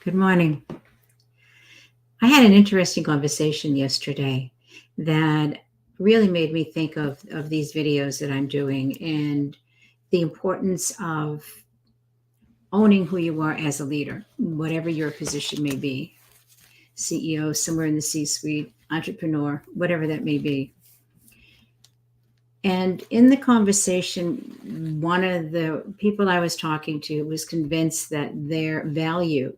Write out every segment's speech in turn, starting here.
Good morning. I had an interesting conversation yesterday that really made me think of these videos that I'm doing and the importance of owning who you are as a leader, whatever your position may be, CEO, somewhere in the C suite, entrepreneur, whatever that may be. And in the conversation, one of the people I was talking to was convinced that their value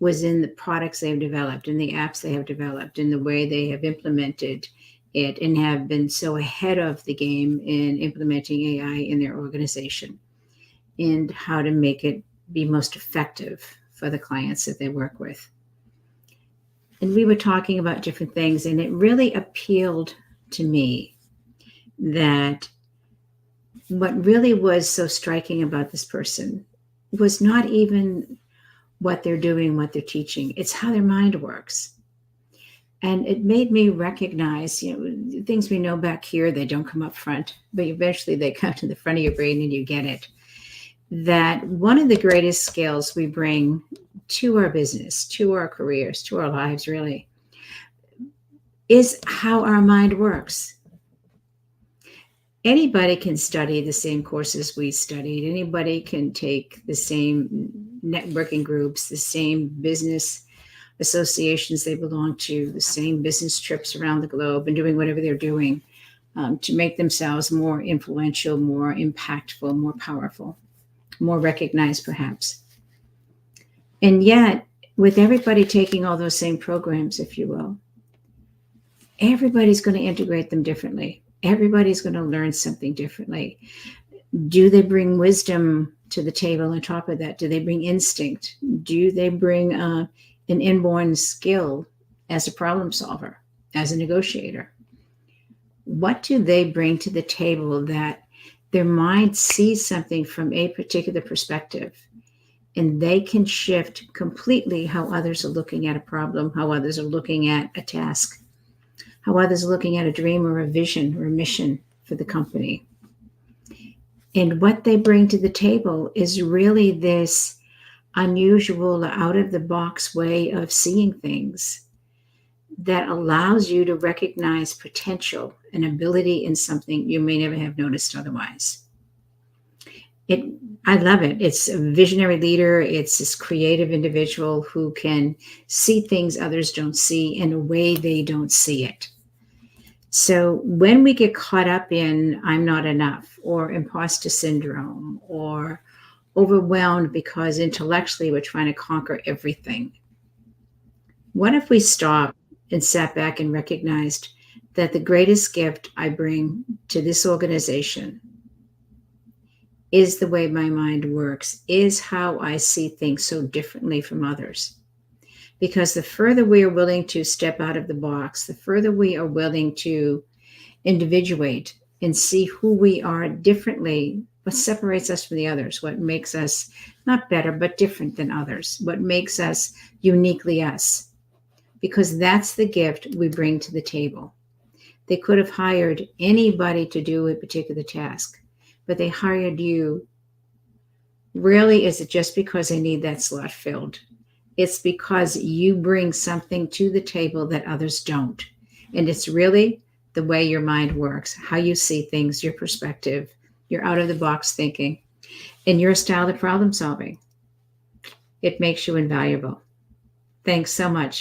was in the products they've developed, in the apps they have developed, in the way they have implemented it, and have been so ahead of the game in implementing AI in their organization and how to make it be most effective for the clients that they work with. And we were talking about different things, and it really appealed to me that what really was so striking about this person was not even what they're doing, what they're teaching. It's how their mind works. And it made me recognize, things we know back here, they don't come up front, but eventually they come to the front of your brain and you get it. That one of the greatest skills we bring to our business, to our careers, to our lives, really, is how our mind works. Anybody can study the same courses we studied. Anybody can take the same networking groups, the same business associations they belong to, the same business trips around the globe, and doing whatever they're doing to make themselves more influential, more impactful, more powerful, more recognized, perhaps. And yet, with everybody taking all those same programs, if you will, everybody's going to integrate them differently. Everybody's going to learn something differently. Do they bring wisdom to the table on top of that? Do they bring instinct? Do they bring an inborn skill as a problem solver, as a negotiator? What do they bring to the table that their mind sees something from a particular perspective and they can shift completely how others are looking at a problem, how others are looking at a task, how others are looking at a dream or a vision or a mission for the company? And what they bring to the table is really this unusual, out of the box way of seeing things that allows you to recognize potential and ability in something you may never have noticed otherwise. I love it. It's a visionary leader. It's this creative individual who can see things others don't see in a way they don't see it. So when we get caught up in I'm not enough or imposter syndrome or overwhelmed because intellectually we're trying to conquer everything, what if we stopped and sat back and recognized that the greatest gift I bring to this organization is the way my mind works, is how I see things so differently from others? Because the further we are willing to step out of the box, the further we are willing to individuate and see who we are differently, what separates us from the others, what makes us not better, but different than others, what makes us uniquely us. Because that's the gift we bring to the table. They could have hired anybody to do a particular task, but they hired you. Rarely is it just because they need that slot filled. It's because you bring something to the table that others don't. And it's really the way your mind works, how you see things, your perspective, your out of the box thinking, and your style of problem solving. It makes you invaluable. Thanks so much.